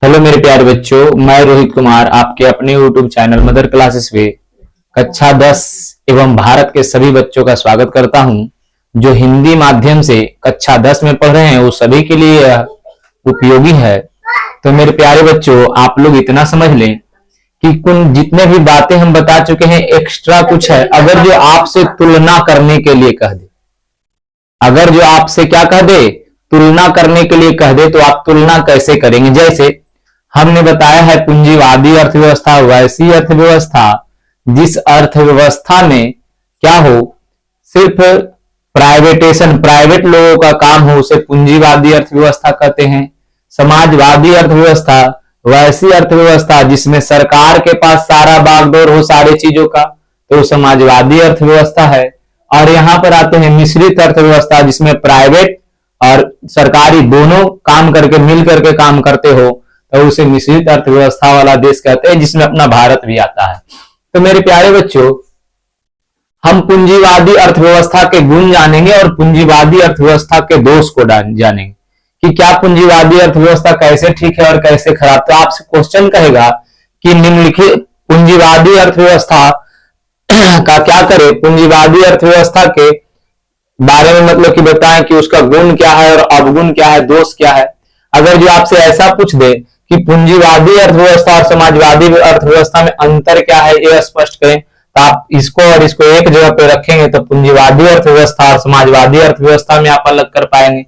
Hello मेरे प्यारे बच्चों, मैं रोहित कुमार आपके अपने YouTube चैनल मदर क्लासेस में कक्षा 10 एवं भारत के सभी बच्चों का स्वागत करता हूं। जो हिंदी माध्यम से कक्षा 10 में पढ़ रहे हैं वो सभी के लिए यह उपयोगी है। तो मेरे प्यारे बच्चों, आप लोग इतना समझ लें कि कुल जितने भी बातें हम बता चुके हैं एक्स्ट्रा कुछ है। अगर जो आपसे तुलना करने के लिए कह दे, अगर जो आपसे क्या कह दे, तुलना करने के लिए कह दे, तो आप तुलना कैसे करेंगे? जैसे हमने बताया है पूंजीवादी अर्थव्यवस्था वैसी अर्थव्यवस्था जिस अर्थव्यवस्था में क्या हो, सिर्फ प्राइवेटेशन, प्राइवेट लोगों का काम हो, उसे पूंजीवादी अर्थव्यवस्था कहते हैं। समाजवादी अर्थव्यवस्था वैसी अर्थव्यवस्था जिसमें सरकार के पास सारा बागडोर हो सारी चीजों का, तो समाजवादी अर्थव्यवस्था है। और यहां पर आते हैं मिश्रित अर्थव्यवस्था जिसमें प्राइवेट और सरकारी दोनों काम करके मिल करके काम करते हो, तो उसे मिश्रित अर्थव्यवस्था वाला देश कहते हैं, जिसमें अपना भारत भी आता है। तो मेरे प्यारे बच्चों, हम पूंजीवादी अर्थव्यवस्था के गुण जानेंगे और पूंजीवादी अर्थव्यवस्था के दोष को जानेंगे कि क्या पूंजीवादी अर्थव्यवस्था कैसे ठीक है और कैसे खराब। तो आपसे क्वेश्चन कहेगा कि निम्नलिखित पूंजीवादी अर्थव्यवस्था का क्या करें, पूंजीवादी अर्थव्यवस्था के बारे में मतलब कि बताएं कि उसका गुण क्या है और अवगुण क्या है, दोष क्या है। अगर जो आपसे ऐसा पूछ दे कि पूंजीवादी अर्थव्यवस्था और समाजवादी अर्थव्यवस्था में अंतर क्या है, यह स्पष्ट करें, तो आप इसको और इसको एक जगह पे रखेंगे तो पूंजीवादी अर्थव्यवस्था और समाजवादी अर्थव्यवस्था में आप अलग कर पाएंगे।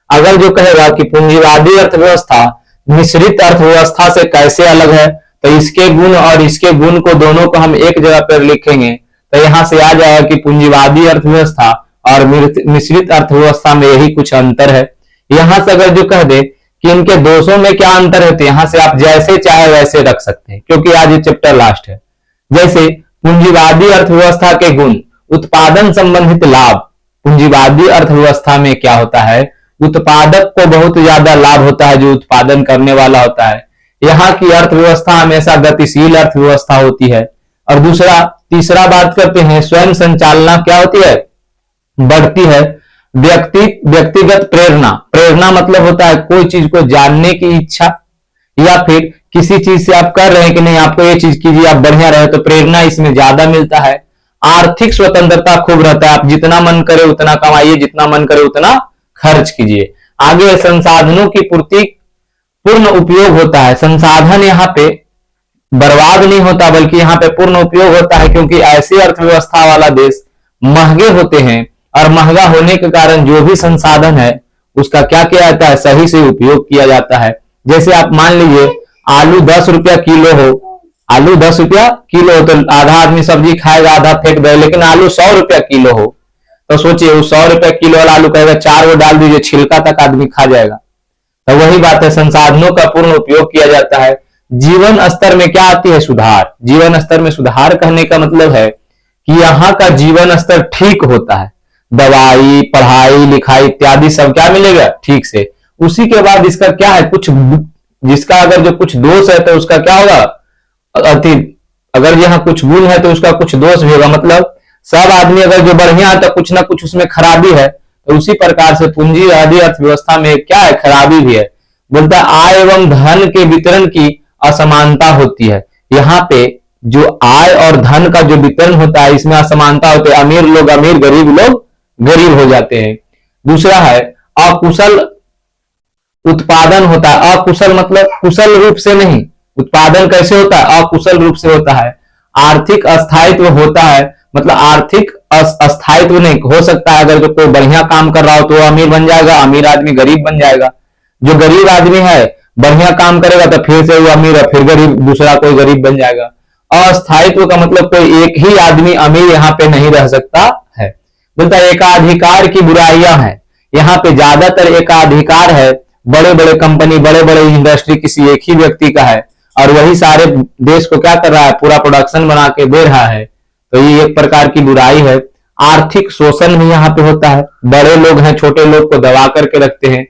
अगर जो कहेगा कि पूंजीवादी अर्थव्यवस्था मिश्रित अर्थव्यवस्था से कैसे अलग है, तो इसके गुण और इसके गुण को दोनों को हम एक जगह पर लिखेंगे, तो यहां से आ जाएगा कि पूंजीवादी अर्थव्यवस्था और मिश्रित अर्थव्यवस्था में यही कुछ अंतर है। यहां से अगर जो कह दे कि इनके दोषों में क्या अंतर है, तो यहां से आप जैसे चाहे वैसे रख सकते हैं, क्योंकि आज ये चैप्टर लास्ट है। जैसे पूंजीवादी अर्थव्यवस्था के गुण, उत्पादन संबंधित लाभ। पूंजीवादी अर्थव्यवस्था में क्या होता है, उत्पादक को बहुत ज्यादा लाभ होता है, जो उत्पादन करने वाला होता है। यहाँ की अर्थव्यवस्था हमेशा गतिशील अर्थव्यवस्था होती है। और दूसरा तीसरा बात करते हैं, स्वयं संचालना क्या होती है, बढ़ती है। व्यक्तिगत प्रेरणा, प्रेरणा मतलब होता है कोई चीज को जानने की इच्छा, या फिर किसी चीज से आप कर रहे हैं कि नहीं आपको ये चीज कीजिए आप बढ़िया रहे, तो प्रेरणा इसमें ज्यादा मिलता है। आर्थिक स्वतंत्रता खूब रहता है, आप जितना मन करे उतना कमाइए, जितना मन करे उतना खर्च कीजिए। आगे संसाधनों की पूर्ति, पूर्ण उपयोग होता है। संसाधन यहाँ पे बर्बाद नहीं होता, बल्कि यहाँ पे पूर्ण उपयोग होता है, क्योंकि ऐसी अर्थव्यवस्था वाला देश महंगे होते हैं और महंगा होने के कारण जो भी संसाधन है उसका क्या किया जाता है, सही से उपयोग किया जाता है। जैसे आप मान लीजिए आलू 10 रुपया किलो हो, आलू 10 रुपया किलो हो, तो आधा आदमी सब्जी खाएगा आधा फेंक दे। लेकिन आलू 100 रुपया किलो हो, तो सोचिए उस 100 रुपया किलो वाला आलू कहेगा 4 वो डाल दीजिए, छिलका तक आदमी खा जाएगा। तो वही बात है, संसाधनों का पूर्ण उपयोग किया जाता है। जीवन स्तर में क्या आती है, सुधार। जीवन स्तर में सुधार कहने का मतलब है कि यहाँ का जीवन स्तर ठीक होता है, दवाई पढ़ाई लिखाई इत्यादि सब क्या मिलेगा ठीक से। उसी के बाद इसका क्या है, कुछ जिसका अगर जो कुछ दोष है तो उसका क्या होगा, अति अगर यहाँ कुछ गुण है तो उसका कुछ दोष भी होगा। मतलब सब आदमी अगर जो बढ़िया है तो कुछ ना कुछ उसमें खराबी है। तो उसी प्रकार से पूंजीवादी अर्थव्यवस्था में क्या है, खराबी भी है। बोलता है आय एवं धन के वितरण की असमानता होती है। यहाँ पे जो आय और धन का जो वितरण होता है इसमें असमानता होती है, अमीर लोग अमीर गरीब लोग गरीब हो जाते हैं। दूसरा है अकुशल उत्पादन होता है। अकुशल मतलब कुशल रूप से नहीं, उत्पादन कैसे होता है, अकुशल रूप से होता है। आर्थिक अस्थायित्व होता है, मतलब आर्थिक अस्थायित्व नहीं हो सकता है। अगर जो कोई बढ़िया काम कर रहा हो तो वो अमीर बन जाएगा, अमीर आदमी गरीब बन जाएगा। जो गरीब आदमी है बढ़िया काम करेगा तो फिर से वो अमीर है, फिर गरीब दूसरा कोई गरीब बन जाएगा। अस्थायित्व का मतलब कोई एक ही आदमी अमीर यहाँ पे नहीं रह सकता है। बोलता है एकाधिकार की बुराइयां हैं। यहाँ पे ज्यादातर एकाधिकार है, बड़े बड़े कंपनी बड़े बड़े इंडस्ट्री किसी एक ही व्यक्ति का है और वही सारे देश को क्या कर रहा है, पूरा प्रोडक्शन बना के दे रहा है। तो ये एक प्रकार की बुराई है। आर्थिक शोषण भी यहाँ पे होता है, बड़े लोग हैं छोटे लोग को दबा करके रखते हैं।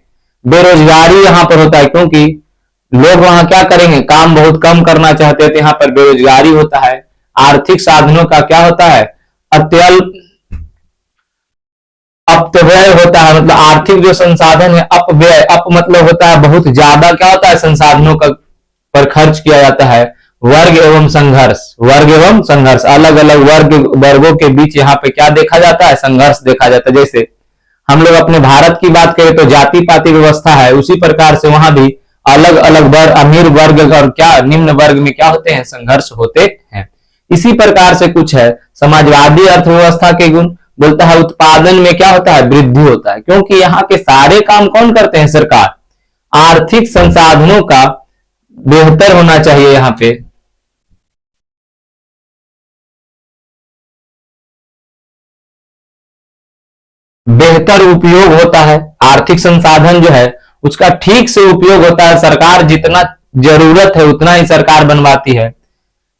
बेरोजगारी यहाँ पर होता है, क्योंकि लोग वहां क्या करेंगे, काम बहुत कम करना चाहते हैं, तो यहाँ पर बेरोजगारी होता है। आर्थिक साधनों का क्या होता है, अत्यल्प अपव्यय होता है। मतलब आर्थिक जो संसाधन है अपव्यय, अप मतलब होता है बहुत ज्यादा क्या होता है संसाधनों का पर खर्च किया जाता है। वर्ग एवं संघर्ष, वर्ग एवं संघर्ष, अलग अलग वर्गों के बीच यहाँ पे क्या देखा जाता है, संघर्ष देखा जाता है। जैसे हम लोग अपने भारत की बात करें तो जाति पाति व्यवस्था है, उसी प्रकार से वहां भी अलग अलग वर्ग, अमीर वर्ग और क्या निम्न वर्ग में क्या होते हैं, संघर्ष होते हैं। इसी प्रकार से कुछ है समाजवादी अर्थव्यवस्था के गुण, बोलता है उत्पादन में क्या होता है, वृद्धि होता है, क्योंकि यहाँ के सारे काम कौन करते हैं, सरकार। आर्थिक संसाधनों का बेहतर होना चाहिए, यहाँ पे बेहतर उपयोग होता है, आर्थिक संसाधन जो है उसका ठीक से उपयोग होता है। सरकार जितना जरूरत है उतना ही सरकार बनवाती है।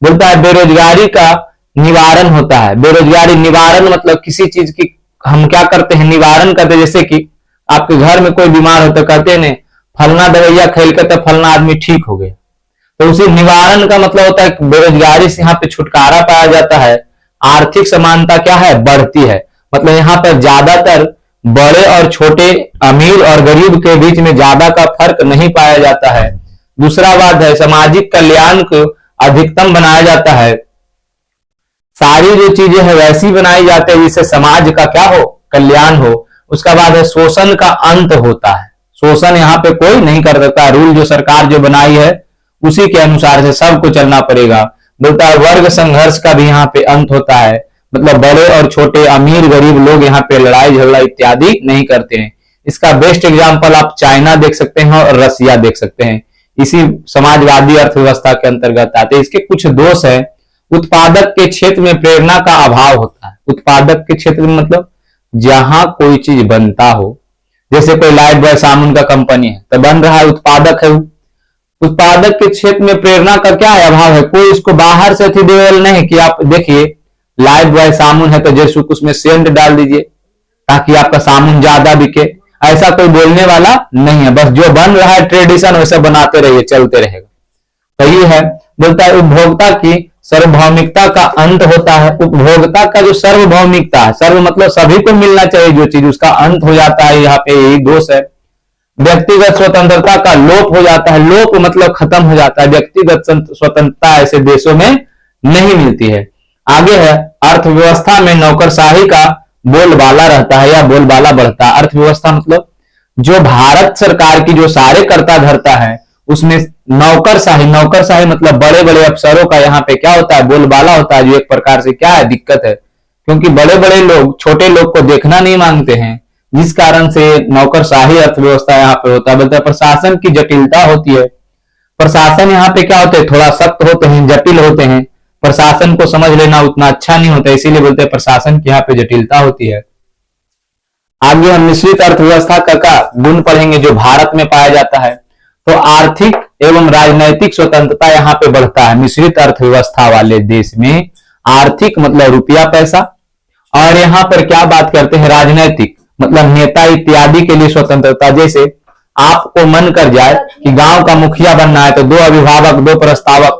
बोलता है बेरोजगारी का निवारण होता है। बेरोजगारी निवारण मतलब किसी चीज की हम क्या करते हैं, निवारण करते हैं। जैसे कि आपके घर में कोई बीमार हो तो कहते नहीं फलना दवाइया खेल के तो फलना आदमी ठीक हो गया, तो उसी निवारण का मतलब होता है बेरोजगारी से यहाँ पे छुटकारा पाया जाता है। आर्थिक समानता क्या है, बढ़ती है, मतलब यहाँ पर ज्यादातर बड़े और छोटे, अमीर और गरीब के बीच में ज्यादा का फर्क नहीं पाया जाता है। दूसरा बात है सामाजिक कल्याण को अधिकतम बनाया जाता है। सारी जो चीजें है वैसी बनाई जाती है जिससे समाज का क्या हो, कल्याण हो। उसका बाद है शोषण का अंत होता है। शोषण यहाँ पे कोई नहीं कर सकता, रूल जो सरकार जो बनाई है उसी के अनुसार से सबको चलना पड़ेगा। बोलता है वर्ग संघर्ष का भी यहाँ पे अंत होता है, मतलब बड़े और छोटे, अमीर गरीब लोग यहाँ पे लड़ाई झगड़ा इत्यादि नहीं करते हैं। इसका बेस्ट एग्जांपल आप चाइना देख सकते हैं और रसिया देख सकते हैं, इसी समाजवादी अर्थव्यवस्था के अंतर्गत आते हैं। इसके कुछ दोष है। उत्पादक के क्षेत्र में प्रेरणा का अभाव होता है। उत्पादक के क्षेत्र में मतलब जहां कोई चीज बनता हो, जैसे कोई लाइफ बॉय साबुन का कंपनी है तो बन रहा है, उत्पादक है। उत्पादक के क्षेत्र में प्रेरणा का क्या है, अभाव है। कोई इसको बाहर से अतिदेवल नहीं कि आप देखिए लाइफ बॉय साबुन है तो जैसे उसमें सेंट डाल दीजिए ताकि आपका साबुन ज्यादा बिके, ऐसा कोई बोलने वाला नहीं है। बस जो बन रहा है ट्रेडिशन वैसे बनाते रहिए, चलते रहेगा। तो ये है, बोलता है उपभोक्ता की सार्वभौमिकता का अंत होता है। उपभोक्ता का जो सार्वभौमिकता है, सर्व मतलब सभी को मिलना चाहिए जो चीज, उसका अंत हो जाता है, यहाँ पे यही दोष है। व्यक्तिगत स्वतंत्रता का लोप हो जाता है। लोप मतलब खत्म हो जाता है। व्यक्तिगत स्वतंत्रता ऐसे देशों में नहीं मिलती है। आगे है अर्थव्यवस्था में नौकरशाही का बोलबाला रहता है या बोलबाला बढ़ता है। अर्थव्यवस्था मतलब जो भारत सरकार की जो सारे कर्ता धरता है उसमें नौकरशाही, नौकरशाही मतलब बड़े बड़े अफसरों का यहाँ पे क्या होता है, बोलबाला होता है, जो एक प्रकार से क्या है, दिक्कत है। क्योंकि बड़े बड़े लोग छोटे लोग को देखना नहीं मांगते हैं, जिस कारण से नौकरशाही अर्थव्यवस्था यहाँ पे होता है। बोलते हैं प्रशासन की जटिलता होती है। प्रशासन यहाँ पे क्या होते हैं, थोड़ा सख्त होते हैं, जटिल होते हैं। प्रशासन को समझ लेना उतना अच्छा नहीं होता, इसीलिए बोलते हैं प्रशासन की यहाँ पे जटिलता होती है। आगे हम मिश्रित अर्थव्यवस्था का गुण पढ़ेंगे जो भारत में पाया जाता है। तो आर्थिक एवं राजनैतिक स्वतंत्रता यहाँ पे बढ़ता है। मिश्रित अर्थव्यवस्था वाले देश में आर्थिक मतलब रुपया पैसा, और यहाँ पर क्या बात करते हैं, राजनैतिक मतलब नेता इत्यादि के लिए स्वतंत्रता। जैसे आपको मन कर जाए कि गांव का मुखिया बनना है तो 2 अभिभावक 2 प्रस्तावक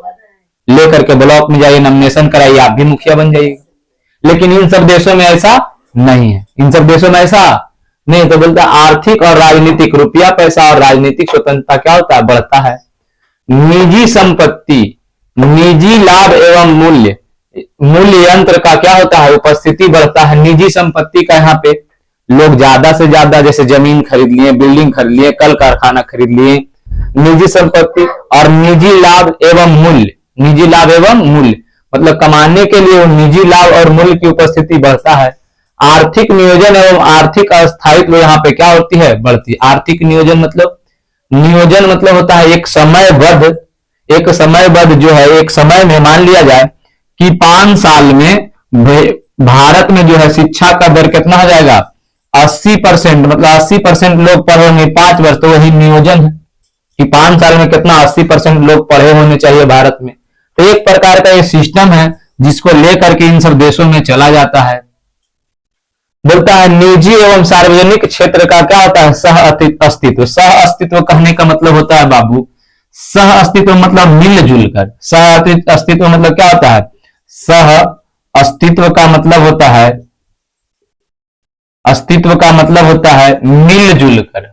लेकर के ब्लॉक में जाइए, नॉमिनेशन कराइए, आप भी मुखिया बन जाइएगा। लेकिन इन सब देशों में ऐसा नहीं है, इन सब देशों में ऐसा नहीं। तो बोलता है आर्थिक और राजनीतिक, रुपया पैसा और राजनीतिक स्वतंत्रता क्या होता है, बढ़ता है। निजी संपत्ति, निजी लाभ एवं मूल्य, मूल्य यंत्र का क्या होता है, उपस्थिति बढ़ता है। निजी संपत्ति का यहाँ पे लोग ज्यादा से ज्यादा जैसे जमीन खरीद लिए, बिल्डिंग खरीद लिए, कल कारखाना खरीद लिए, निजी संपत्ति। और निजी लाभ एवं मूल्य, निजी लाभ एवं मूल्य मतलब कमाने के लिए निजी लाभ और मूल्य की उपस्थिति बढ़ता है। आर्थिक नियोजन एवं आर्थिक अस्थायित्व यहाँ पे क्या होती है, बढ़ती है। आर्थिक नियोजन मतलब, नियोजन मतलब होता है एक समयबद्ध, एक समयबद्ध जो है, एक समय में मान लिया जाए कि 5 साल में भारत में जो है शिक्षा का दर कितना हो जाएगा, 80%, मतलब 80% लोग पढ़े होंगे 5 वर्ष, तो वही नियोजन है कि 5 साल में कितना 80% लोग पढ़े होने चाहिए भारत में। तो एक प्रकार का ये सिस्टम है जिसको लेकर के इन सब देशों में चला जाता है। बोलता है निजी एवं सार्वजनिक क्षेत्र का क्या होता है, सह अस्तित्व। सह अस्तित्व कहने का मतलब होता है बाबू, सह अस्तित्व मतलब मिलजुल कर। सह अस्तित्व मतलब क्या होता है, सह अस्तित्व का मतलब होता है, अस्तित्व का मतलब होता है मिलजुल कर।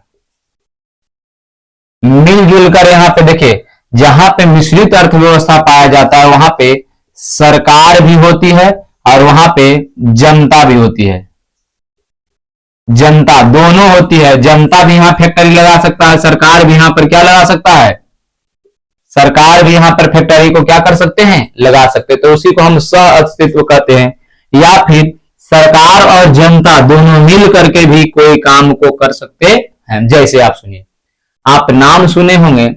मिलजुल कर यहाँ पे देखिए जहां पे मिश्रित अर्थव्यवस्था पाया जाता है वहां पे सरकार भी होती है और वहां पे जनता भी होती है। जनता दोनों होती है, जनता भी यहां फैक्ट्री लगा सकता है, सरकार भी यहां पर क्या लगा सकता है, सरकार भी यहां पर फैक्ट्री को क्या कर सकते हैं, लगा सकते हैं। तो उसी को हम सह अस्तित्व कहते हैं। या फिर सरकार और जनता दोनों मिल करके भी कोई काम को कर सकते हैं। जैसे आप सुनिए, आप नाम सुने होंगे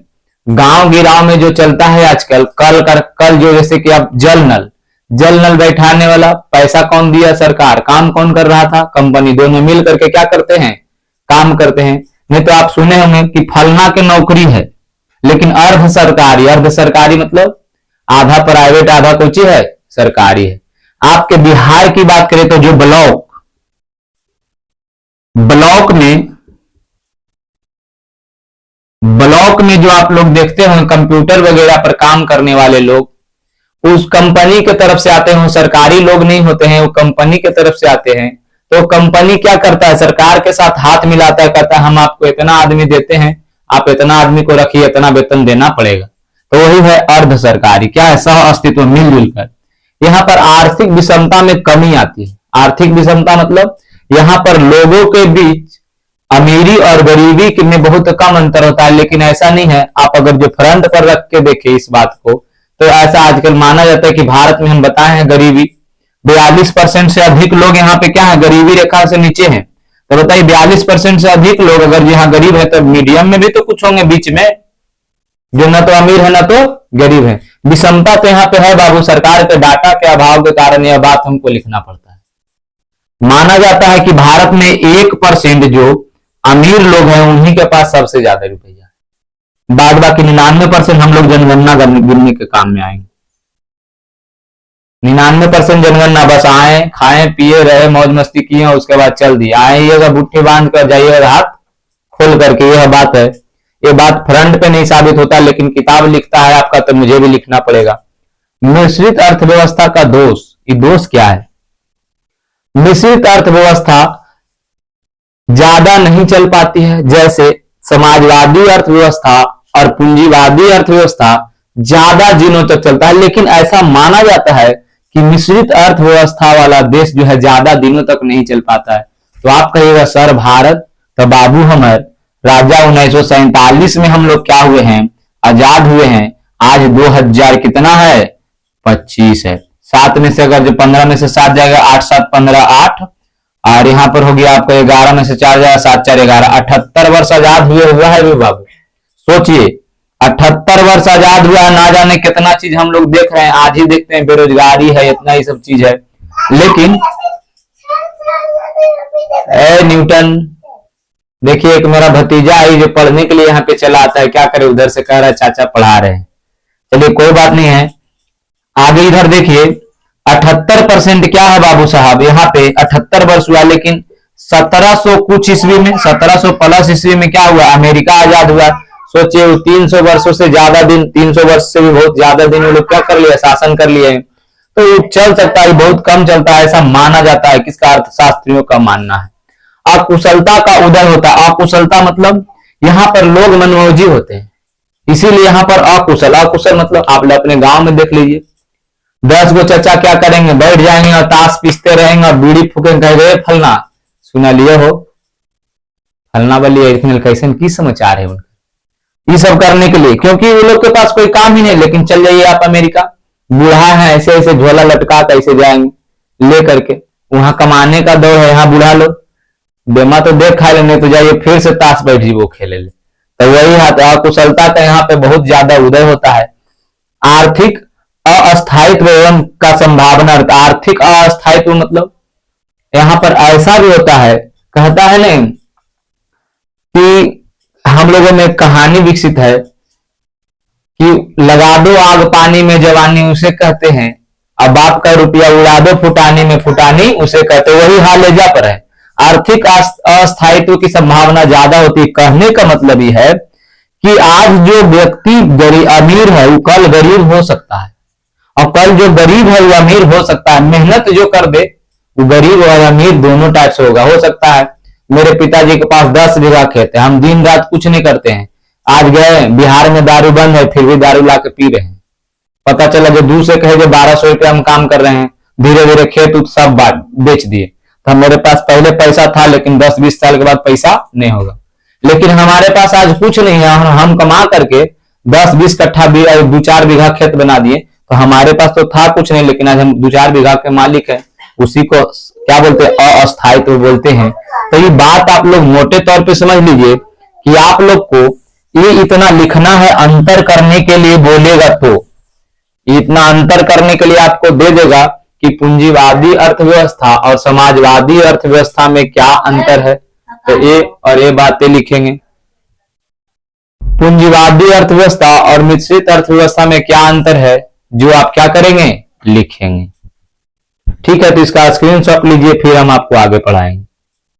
गांव गिराव में जो चलता है आजकल, कल जो जैसे कि आप जल नल बैठाने वाला पैसा कौन दिया, सरकार। काम कौन कर रहा था, कंपनी। दोनों मिल करके क्या करते हैं, काम करते हैं। नहीं तो आप सुने होंगे कि फलना की नौकरी है लेकिन अर्ध सरकारी मतलब आधा प्राइवेट आधा कुछ है सरकारी है। आपके बिहार की बात करें तो जो ब्लॉक में जो आप लोग देखते हो कंप्यूटर वगैरह पर काम करने वाले लोग उस कंपनी के तरफ से आते हैं, सरकारी लोग नहीं होते हैं, वो कंपनी के तरफ से आते हैं। तो कंपनी क्या करता है, सरकार के साथ हाथ मिलाता है, कहता है हम आपको इतना आदमी देते हैं, आप इतना आदमी को रखिए, इतना वेतन देना पड़ेगा। तो वही है अर्ध सरकारी। क्या है, सह अस्तित्व, मिलजुल कर। यहाँ पर आर्थिक विषमता में कमी आती है। आर्थिक विषमता मतलब यहाँ पर लोगों के बीच अमीरी और गरीबी में बहुत कम अंतर होता है, लेकिन ऐसा नहीं है। आप अगर जो फ्रंट पर रख के देखें इस बात को तो ऐसा आजकल माना जाता है कि भारत में हम बताए हैं गरीबी 42% से अधिक लोग यहाँ पे क्या है, गरीबी रेखा से नीचे हैं। तो बताइए 42% से अधिक लोग अगर यहाँ गरीब है तो मीडियम में भी तो कुछ होंगे बीच में, जो ना तो अमीर है ना तो गरीब है। विषमता तो यहाँ पे है बाबू, सरकार के डाटा के अभाव के कारण यह बात हमको लिखना पड़ता है। माना जाता है कि भारत में 1% जो अमीर लोग हैं उन्हीं के पास सबसे ज्यादा रुपया है। बाद बाकी 99% हम लोग जनगणना गिनने के काम में आएंगे। 99% जनगणना बस आए, खाएं पिए रहे, मौज मस्ती किए, उसके बाद चल दिए। आइएगा बुट्टी बांध कर जाइएगा हाथ खोल करके, यह बात है। ये बात फ्रंट पे नहीं साबित होता, लेकिन किताब लिखता है आपका तो मुझे भी लिखना पड़ेगा। मिश्रित अर्थव्यवस्था का दोष, ये दोष क्या है, मिश्रित अर्थव्यवस्था ज्यादा नहीं चल पाती है। जैसे समाजवादी अर्थव्यवस्था और पूंजीवादी अर्थव्यवस्था ज्यादा दिनों तक चलता है, लेकिन ऐसा माना जाता है कि मिश्रित अर्थव्यवस्था वाला देश जो है ज्यादा दिनों तक नहीं चल पाता है। तो आप कहिएगा सर भारत तो बाबू हमारे राजा 1947 में हम लोग क्या हुए हैं, आजाद हुए हैं। आज 2000 कितना है, 25 है। 7 में से अगर जो 15 में से 7 जाएगा 8 7 15 8, और यहाँ पर हो गया आपका 11 में से 4 जाएगा 7 4 11, 78 वर्ष आजाद हुए हुआ है भी बाबू। सोचिए 78 वर्ष आजाद हुआ है, ना जाने कितना चीज हम लोग देख रहे हैं। आज ही देखते हैं बेरोजगारी है, इतना ही सब चीज है। लेकिन न्यूटन देखिए, एक मेरा भतीजा है जो पढ़ने के लिए यहाँ पे चला आता है, क्या करे उधर से कह रहा है चाचा पढ़ा रहे हैं। चलिए कोई बात नहीं है, आगे इधर देखिए 78% क्या है बाबू साहब, यहाँ पे 78 वर्ष हुआ। लेकिन 1700 कुछ ईस्वी में, 1700 प्लस ईस्वी में क्या हुआ, अमेरिका आजाद हुआ। सोचिए 300 वर्षों से ज्यादा दिन, 300 वर्ष से भी बहुत ज्यादा दिन वो लोग क्या कर लिया, शासन कर लिए। तो चल सकता है, बहुत कम चलता है ऐसा माना जाता है। किसका, अर्थशास्त्रियों का मानना है। अकुशलता का उदय होता है। अकुशलता मतलब यहाँ पर लोग मनमौजी होते हैं, इसीलिए यहाँ पर अकुशल। अकुशल मतलब आप अपने गांव में देख लीजिए, 10 गो चचा क्या करेंगे, बैठ जाएंगे और ताश पीसते रहेंगे और बीड़ी फूकेंगे, कह रहे फलना सुना लिए हो, फलना वाली कैसे की समाचार है उनके, ये सब करने के लिए, क्योंकि वो लोग के पास कोई काम ही नहीं। लेकिन चल जाइए आप अमेरिका, बूढ़ा है ऐसे ऐसे झोला लटका कैसे जाएंगे ले करके, वहां कमाने का दौर है। यहाँ बुढ़ा लोग बेमा तो देख खा लेने, तो जाइए फिर से ताश बैठ जी वो खेले ले। तो वही अकुशलता का यहाँ पे बहुत ज्यादा उदय होता है। आर्थिक अस्थायित्व एवं का संभावना। आर्थिक अस्थायित्व मतलब यहाँ पर ऐसा भी होता है, कहता है नहीं कि हम लोगों में कहानी विकसित है कि लगा दो आग पानी में जवानी उसे कहते हैं, अब बाप का रुपया उड़ा दो फुटानी में फुटानी उसे कहते हैं। वही हाल एजा पर है। आर्थिक अस्थायित्व की संभावना ज्यादा होती है। कहने का मतलब यह है कि आज जो व्यक्ति अमीर है वो कल गरीब हो सकता है, और कल जो गरीब है वो अमीर हो सकता है। मेहनत जो कर दे वो गरीब और अमीर दोनों टाइप से होगा। हो सकता है मेरे पिताजी के पास 10 बीघा खेत है, हम दिन रात कुछ नहीं करते हैं, आज गए बिहार में दारू बंद है फिर भी दारू ला के पी रहे हैं। पता चला जो दूर से कहे जो 1200 रुपये हम काम कर रहे हैं, धीरे धीरे खेत उत सब बेच दिए। तो मेरे पास पहले पैसा था लेकिन 10-20 साल के बाद पैसा नहीं होगा। लेकिन हमारे पास आज कुछ नहीं है, हम कमा करके 10-20 कट्ठा 2-4 बीघा खेत बना दिए। तो हमारे पास तो था कुछ नहीं लेकिन आज हम 2-4 बीघा के मालिक है। उसी को क्या बोलते हैं, अस्थायित्व बोलते हैं। तो ये बात आप लोग मोटे तौर पे समझ लीजिए कि आप लोग को ये इतना लिखना है, अंतर करने के लिए बोलेगा तो इतना अंतर करने के लिए आपको दे देगा कि पूंजीवादी अर्थव्यवस्था और समाजवादी अर्थव्यवस्था में क्या अंतर है। तो ये और ये बातें लिखेंगे। पूंजीवादी अर्थव्यवस्था और मिश्रित अर्थव्यवस्था में क्या अंतर है, जो आप क्या करेंगे, लिखेंगे। ठीक है, तो इसका स्क्रीनशॉट लीजिए, फिर हम आपको आगे पढ़ाएंगे।